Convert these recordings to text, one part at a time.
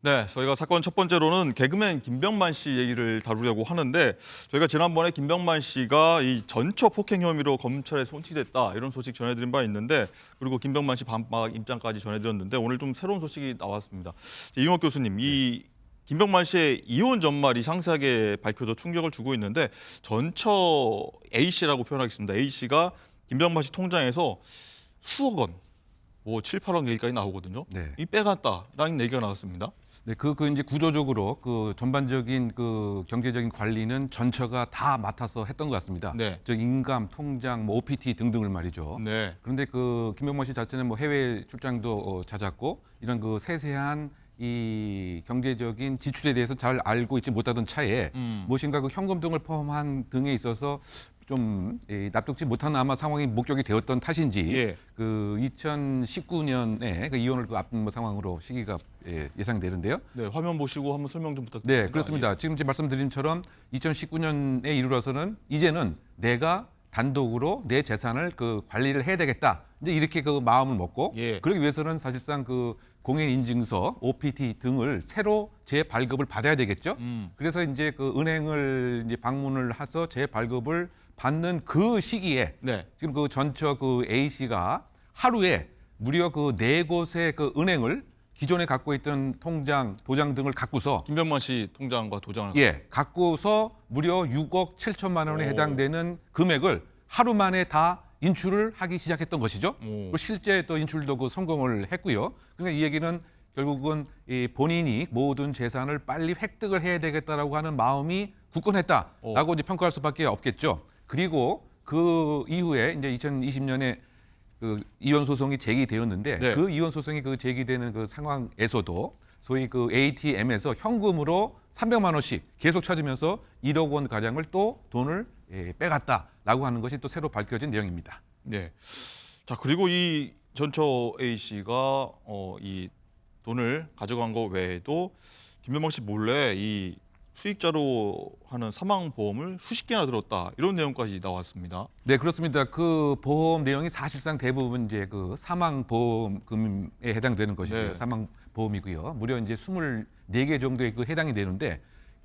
네, 저희가 사건 첫 번째로는 개그맨 김병만 씨 얘기를 다루려고 하는데 저희가 지난번에 김병만 씨가 이 전처 폭행 혐의로 검찰에 송치됐다 이런 소식 전해드린 바 있는데 그리고 김병만 씨 반박 입장까지 전해드렸는데 오늘 좀 새로운 소식이 나왔습니다. 이용학 교수님, 이 김병만 씨의 이혼 전말이 상세하게 밝혀져 충격을 주고 있는데 전처 A 씨라고 표현하겠습니다. A 씨가 김병만 씨 통장에서 수억 원, 뭐 7, 8억 얘기까지 나오거든요. 네. 이 빼갔다라는 얘기가 나왔습니다. 네, 이제 구조적으로 그 전반적인 그 경제적인 관리는 전처가 다 맡아서 했던 것 같습니다. 네. 저 인감, 통장, 뭐 OPT 등등을 말이죠. 네. 그런데 그 김병만 씨 자체는 뭐 해외 출장도 잦았고 이런 그 세세한 이 경제적인 지출에 대해서 잘 알고 있지 못하던 차에 무엇인가 그 현금 등을 포함한 등에 있어서 좀 납득지 못하는 아마 상황이 목격이 되었던 탓인지 예. 그 2019년에 그 이혼을 그 앞둔 뭐 상황으로 시기가 예상되는데요. 네, 화면 보시고 한번 설명 좀 부탁드립니다. 네, 그렇습니다. 지금 이제 말씀드린 처럼 2019년에 이르러서는 이제는 내가 단독으로 내 재산을 그 관리를 해야 되겠다. 이제 이렇게 그 마음을 먹고 예. 그러기 위해서는 사실상 그 공인인증서, OPT 등을 새로 재발급을 받아야 되겠죠. 그래서 이제 그 은행을 이제 방문을 해서 재발급을 받는 그 시기에 네. 지금 그 전처 그 A 씨가 하루에 무려 그 4곳의 그 은행을 기존에 갖고 있던 통장, 도장 등을 갖고서 김병만 씨 통장과 도장을 갖고서 무려 6억 7천만 원에 오. 해당되는 금액을 하루 만에 다 인출을 하기 시작했던 것이죠. 오. 그리고 실제 또 인출도 그 성공을 했고요. 그러니까 이 얘기는 결국은 이 본인이 모든 재산을 빨리 획득을 해야 되겠다라고 하는 마음이 굳건했다라고 이제 평가할 수밖에 없겠죠. 그리고 그 이후에 이제 2020년에 그 이혼 소송이 제기되었는데 네. 그 이혼 소송이 그 제기되는 그 상황에서도 소위 그 ATM에서 현금으로 300만 원씩 계속 찾으면서 1억 원 가량을 또 돈을 빼갔다라고 하는 것이 또 새로 밝혀진 내용입니다. 네. 자, 그리고 이 전처 A 씨가 이 돈을 가져간 거 외에도 김병만 씨 몰래 이 수익자로 하는 사망보험을 수십 개나 들었다 이런 내용까지 나왔습니다. 네, 그렇습니다. 그 보험 내용이 사실상 대부분 이제 그 사망보험금에 해당되는 것이고요. 네. 사망보험이고요. 무려 이제 24개 정도에 그 해당이 되는데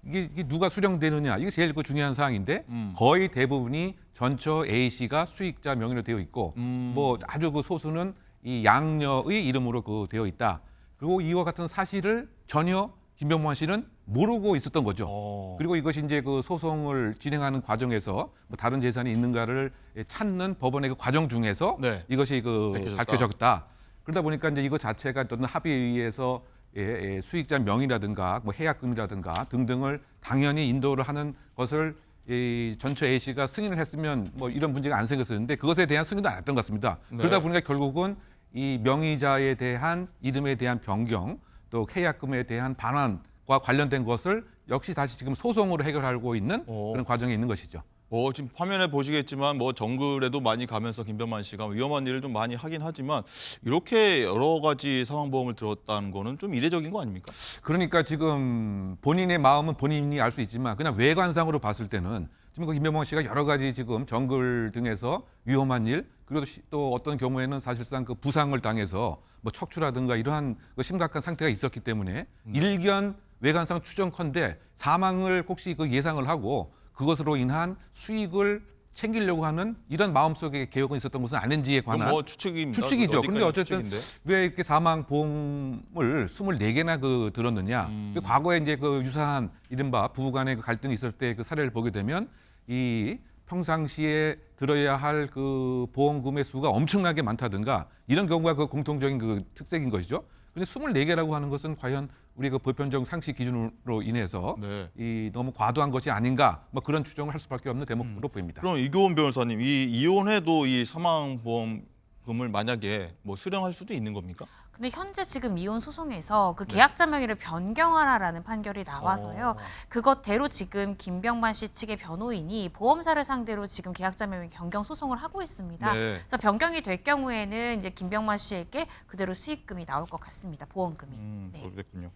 이게 누가 수령되느냐 이게 제일 그 중요한 사항인데 거의 대부분이 전처 A 씨가 수익자 명의로 되어 있고 뭐 아주 그 소수는 이 양녀의 이름으로 그 되어 있다. 그리고 이와 같은 사실을 전혀 김병만 씨는 모르고 있었던 거죠. 그리고 이것이 이제 그 소송을 진행하는 과정에서 뭐 다른 재산이 있는가를 찾는 법원의 그 과정 중에서 네. 이것이 그 밝혀졌다. 밝혀졌다. 그러다 보니까 이제 이거 자체가 어떤 합의에서 수익자 명의라든가 뭐 해약금이라든가 등등을 당연히 인도를 하는 것을 이 전처 A 씨가 승인을 했으면 뭐 이런 문제가 안 생겼었는데 그것에 대한 승인도 안 했던 것 같습니다. 네. 그러다 보니까 결국은 이 명의자에 대한 이름에 대한 변경 또 해약금에 대한 반환과 관련된 것을 역시 다시 지금 소송으로 해결하고 있는 그런 과정에 있는 것이죠. 지금 화면에 보시겠지만 뭐 정글에도 많이 가면서 김병만 씨가 위험한 일을 좀 많이 하긴 하지만 이렇게 여러 가지 사망보험을 들었다는 거는 좀 이례적인 거 아닙니까? 그러니까 지금 본인의 마음은 본인이 알 수 있지만 그냥 외관상으로 봤을 때는 지금 그 김병만 씨가 여러 가지 지금 정글 등에서 위험한 일 그리고 또 어떤 경우에는 사실상 그 부상을 당해서 뭐 척추라든가 이러한 그 심각한 상태가 있었기 때문에 일견 외관상 추정컨대 사망을 혹시 그 예상을 하고 그것으로 인한 수익을 챙기려고 하는 이런 마음속에 계획은 있었던 것은 아닌지에 관한 뭐 추측입니다. 추측이죠. 그런데 어쨌든 추측인데. 왜 이렇게 사망 보험을 24개나 그 들었느냐? 그 과거에 이제 그 유사한 이른바 부부간의 그 갈등이 있을 때 그 사례를 보게 되면 이 평상시에 들어야 할 그 보험금의 수가 엄청나게 많다든가 이런 경우가 그 공통적인 그 특색인 것이죠. 근데 24개라고 하는 것은 과연 우리 그 보편적 상식 기준으로 인해서 네. 이 너무 과도한 것이 아닌가 뭐 그런 추정을 할 수밖에 없는 대목으로 보입니다. 그럼 이교훈 변호사님, 이 이혼해도 이 사망보험금을 만약에 뭐 수령할 수도 있는 겁니까? 근데 현재 지금 이혼 소송에서 그 계약자 명의를 변경하라라는 판결이 나와서요. 그것대로 지금 김병만 씨 측의 변호인이 보험사를 상대로 지금 계약자 명의 변경 소송을 하고 있습니다. 네. 그래서 변경이 될 경우에는 이제 김병만 씨에게 그대로 수익금이 나올 것 같습니다. 보험금이. 네. 그렇군요.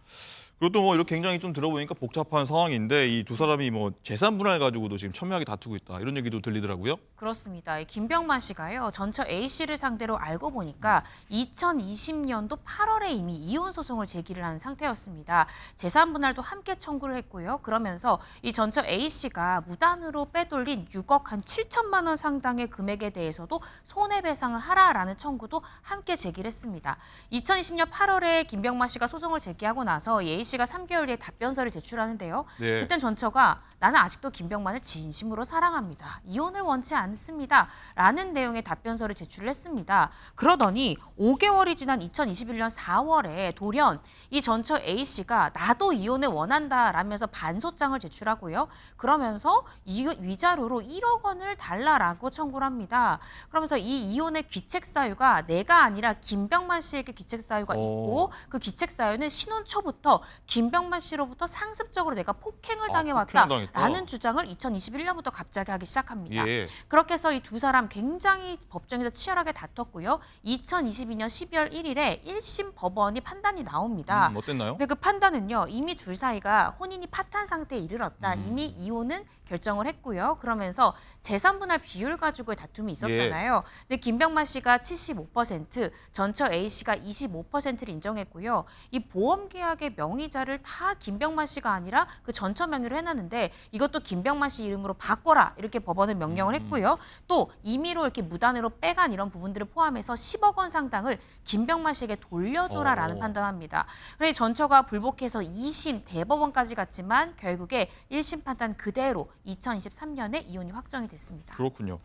그리고 또 뭐 이렇게 굉장히 좀 들어보니까 복잡한 상황인데 이 두 사람이 뭐 재산 분할 가지고도 지금 첨예하게 다투고 있다 이런 얘기도 들리더라고요. 그렇습니다. 이 김병만 씨가요. 전처 A 씨를 상대로 알고 보니까 2020년도 2020년도 8월에 이미 이혼 소송을 제기를 한 상태였습니다. 재산 분할도 함께 청구를 했고요. 그러면서 이 전처 A씨가 무단으로 빼돌린 6억 한 7천만 원 상당의 금액에 대해서도 손해배상을 하라라는 청구도 함께 제기를 했습니다. 2020년 8월에 김병만 씨가 소송을 제기하고 나서 이 A씨가 3개월 뒤에 답변서를 제출하는데요. 네. 그땐 전처가 나는 아직도 김병만을 진심으로 사랑합니다. 이혼을 원치 않습니다. 라는 내용의 답변서를 제출을 했습니다. 그러더니 5개월이 지난 2021년 4월에 돌연 이 전처 A씨가 나도 이혼을 원한다 라면서 반소장을 제출하고요. 그러면서 이 위자료로 1억 원을 달라라고 청구를 합니다. 그러면서 이 이혼의 귀책 사유가 내가 아니라 김병만 씨에게 귀책 사유가 있고 그 귀책 사유는 신혼 초부터 김병만 씨로부터 상습적으로 내가 폭행을 당해왔다라는 주장을 2021년부터 갑자기 하기 시작합니다. 예. 그렇게 해서 이 두 사람 굉장히 법정에서 치열하게 다퉜고요. 2022년 12월 1일에 1심 법원이 판단이 나옵니다. 어땠나요? 근데 그 판단은요. 이미 둘 사이가 혼인이 파탄 상태에 이르렀다. 이미 이혼은 결정을 했고요. 그러면서 재산 분할 비율 가지고의 다툼이 있었잖아요. 근데 김병만 씨가 75%, 전처 A씨가 25%를 인정했고요. 이 보험 계약의 명의자를 다 김병만 씨가 아니라 그 전처 명의로 해놨는데 이것도 김병만 씨 이름으로 바꿔라 이렇게 법원은 명령을 했고요. 또 임의로 이렇게 무단으로 빼간 이런 부분들을 포함해서 10억 원 상당을 김병만 씨에게 돌려줘라라는 판단합니다. 그래서 전처가 불복해서 2심 대법원까지 갔지만 결국에 1심 판단 그대로 2023년에 이혼이 확정이 됐습니다. 그렇군요.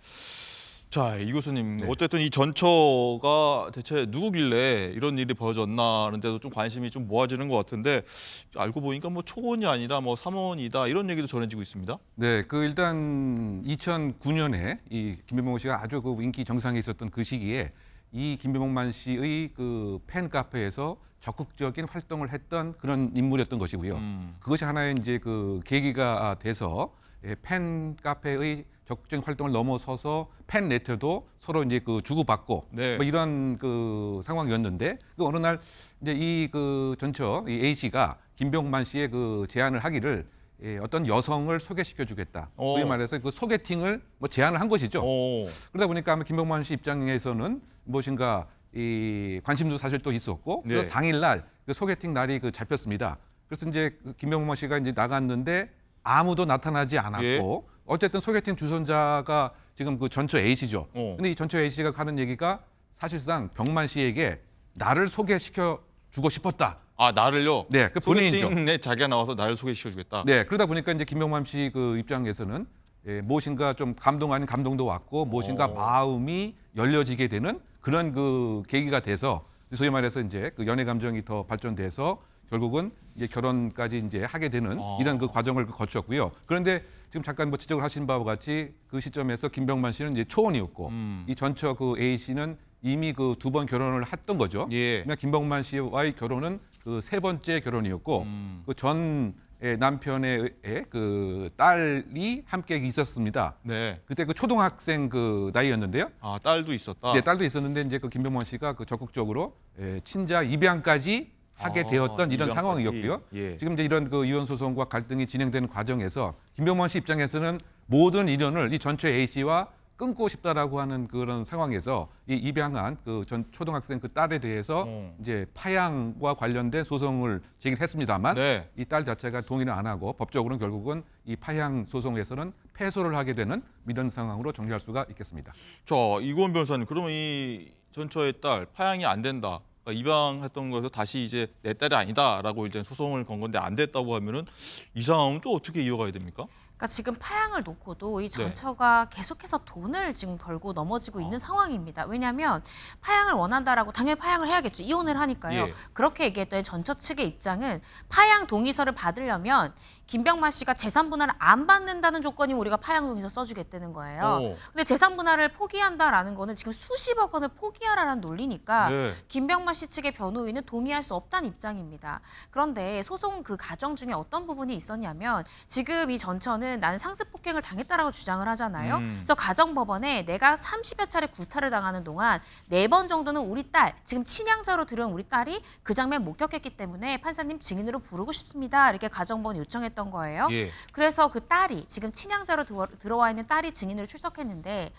자, 이 교수님, 네. 어쨌든 이 전처가 대체 누구길래 이런 일이 벌어졌나 하는데도 좀 관심이 좀 모아지는 것 같은데 알고 보니까 뭐 초혼이 아니라 뭐 삼혼이다 이런 얘기도 전해지고 있습니다. 네, 그 일단 2009년에 이 김병만 씨가 아주 그 인기 정상에 있었던 그 시기에 이 김병만 씨의 그 팬 카페에서 적극적인 활동을 했던 그런 인물이었던 것이고요. 그것이 하나의 이제 그 계기가 돼서 팬 카페의 적극적인 활동을 넘어서서 팬 레터도 서로 이제 그 주고받고 네. 뭐 이런 그 상황이었는데 그 어느 날 이제 이 그 전처 이 A 씨가 김병만 씨의 그 제안을 하기를 어떤 여성을 소개시켜주겠다. 소위 말해서 그 소개팅을 뭐 제안을 한 것이죠. 그러다 보니까 아마 김병만 씨 입장에서는 무엇인가 이 관심도 사실 또 있었고 네. 그 당일날 그 소개팅 날이 그 잡혔습니다. 그래서 이제 김병만 씨가 이제 나갔는데 아무도 나타나지 않았고 예. 어쨌든 소개팅 주선자가 지금 그 전처 A 씨죠. 근데 이 전처 A 씨가 하는 얘기가 사실상 병만 씨에게 나를 소개시켜 주고 싶었다. 아, 나를요? 네, 그 본인이죠. 소개팅에 자기가 나와서 나를 소개시켜주겠다. 네, 그러다 보니까 이제 김병만 씨 그 입장에서는 무엇인가 좀 감동 아닌 감동도 왔고 무엇인가 마음이 열려지게 되는 그런 그 계기가 돼서 소위 말해서 이제 그 연애 감정이 더 발전돼서 결국은 이제 결혼까지 이제 하게 되는 이런 그 과정을 거쳤고요. 그런데 지금 잠깐 뭐 지적을 하신 바와 같이 그 시점에서 김병만 씨는 이제 초혼이었고 이 전처 그 A 씨는 이미 그 2번 결혼을 했던 거죠. 예. 그러나 김병만 씨와의 결혼은 그 3번째 결혼이었고 그 전 남편의 그 딸이 함께 있었습니다. 네. 그때 그 초등학생 그 나이였는데요. 아, 딸도 있었다. 네, 딸도 있었는데 이제 그 김병만 씨가 그 적극적으로 친자 입양까지 하게 되었던 이런 입양까지. 상황이었고요. 예. 지금 이제 이런 그 이혼 소송과 갈등이 진행되는 과정에서 김병만 씨 입장에서는 모든 인연을 이 전처 A 씨와 끊고 싶다라고 하는 그런 상황에서 이 입양한 그 전 초등학생 그 딸에 대해서 이제 파양과 관련된 소송을 제기를 했습니다만 네. 이 딸 자체가 동의를 안 하고 법적으로는 결국은 이 파양 소송에서는 패소를 하게 되는 이런 상황으로 정리할 수가 있겠습니다. 자, 이고은 변호사님, 그러면 이 전처의 딸 파양이 안 된다. 그러니까 입양했던 거에서 다시 이제 내 딸이 아니다라고 이제 소송을 건 건데 안 됐다고 하면은 이 상황은 또 어떻게 이어가야 됩니까? 그러니까 지금 파양을 놓고도 이 전처가 계속해서 돈을 지금 벌고 넘어지고 있는 상황입니다. 왜냐하면 파양을 원한다라고 당연히 파양을 해야겠죠. 이혼을 하니까요. 예. 그렇게 얘기했더니 전처 측의 입장은 파양 동의서를 받으려면 김병만 씨가 재산 분할을 안 받는다는 조건이 우리가 파양 동의서 써주겠다는 거예요. 근데 재산 분할을 포기한다라는 거는 지금 수십억 원을 포기하라는 논리니까 네. 김병만 씨 측의 변호인은 동의할 수 없다는 입장입니다. 그런데 소송 그 과정 중에 어떤 부분이 있었냐면 지금 이 전처는 나는 상습 폭행을 당했다라고 주장을 하잖아요. 그래서 가정법원에 내가 30여 차례 구타를 당하는 동안 4번 정도는 우리 딸, 지금 친양자로 들어온 우리 딸이 그 장면 목격했기 때문에 판사님 증인으로 부르고 싶습니다. 이렇게 가정법원이 요청했던 거예요. 예. 그래서 그 딸이 지금 친양자로 들어와 있는 딸이 증인으로 출석했는데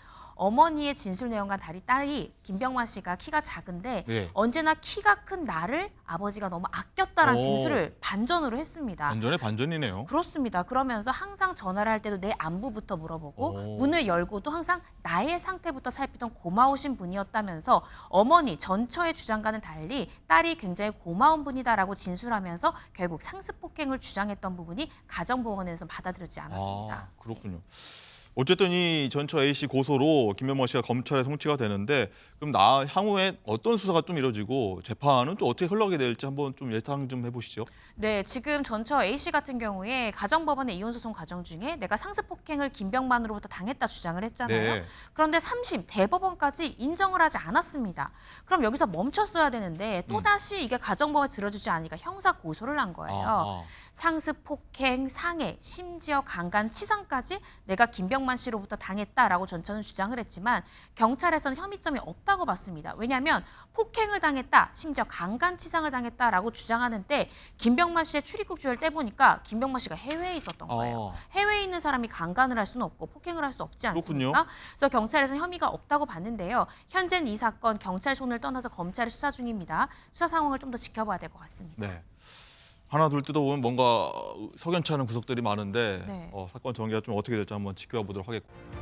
어머니의 진술 내용과 달리 딸이 김병만 씨가 키가 작은데 네. 언제나 키가 큰 나를 아버지가 너무 아꼈다라는 오. 진술을 반전으로 했습니다. 반전의 반전이네요. 그렇습니다. 그러면서 항상 전화를 할 때도 내 안부부터 물어보고 오. 문을 열고도 항상 나의 상태부터 살피던 고마우신 분이었다면서 어머니 전처의 주장과는 달리 딸이 굉장히 고마운 분이다라고 진술하면서 결국 상습폭행을 주장했던 부분이 가정법원에서 받아들여지지 않았습니다. 아, 그렇군요. 어쨌든 이 전처 A씨 고소로 김병만 씨가 검찰에 송치가 되는데 그럼 향후에 어떤 수사가 좀 이루어지고 재판은 또 어떻게 흘러가게 될지 한번 좀 예상 좀 해보시죠. 네, 지금 전처 A씨 같은 경우에 가정법원의 이혼소송 과정 중에 내가 상습폭행을 김병만으로부터 당했다 주장을 했잖아요. 네. 그런데 3심 대법원까지 인정을 하지 않았습니다. 그럼 여기서 멈췄어야 되는데 또다시 이게 가정법원에 들어주지 않으니까 형사 고소를 한 거예요. 상습폭행, 상해, 심지어 강간치상까지 내가 김병만 씨로부터 당했다라고 전처는 주장을 했지만 경찰에서는 혐의점이 없다고 봤습니다. 왜냐하면 폭행을 당했다, 심지어 강간치상을 당했다라고 주장하는 때 김병만 씨의 출입국 조회를 떼보니까 김병만 씨가 해외에 있었던 거예요. 해외에 있는 사람이 강간을 할 수는 없고 폭행을 할 수 없지 않습니까? 그렇군요. 그래서 경찰에서는 혐의가 없다고 봤는데요. 현재는 이 사건 경찰 손을 떠나서 검찰이 수사 중입니다. 수사 상황을 좀 더 지켜봐야 될 것 같습니다. 네. 하나 둘 뜯어보면 뭔가 석연치 않은 구석들이 많은데 네. 사건 전개가 좀 어떻게 될지 한번 지켜보도록 하겠습니다.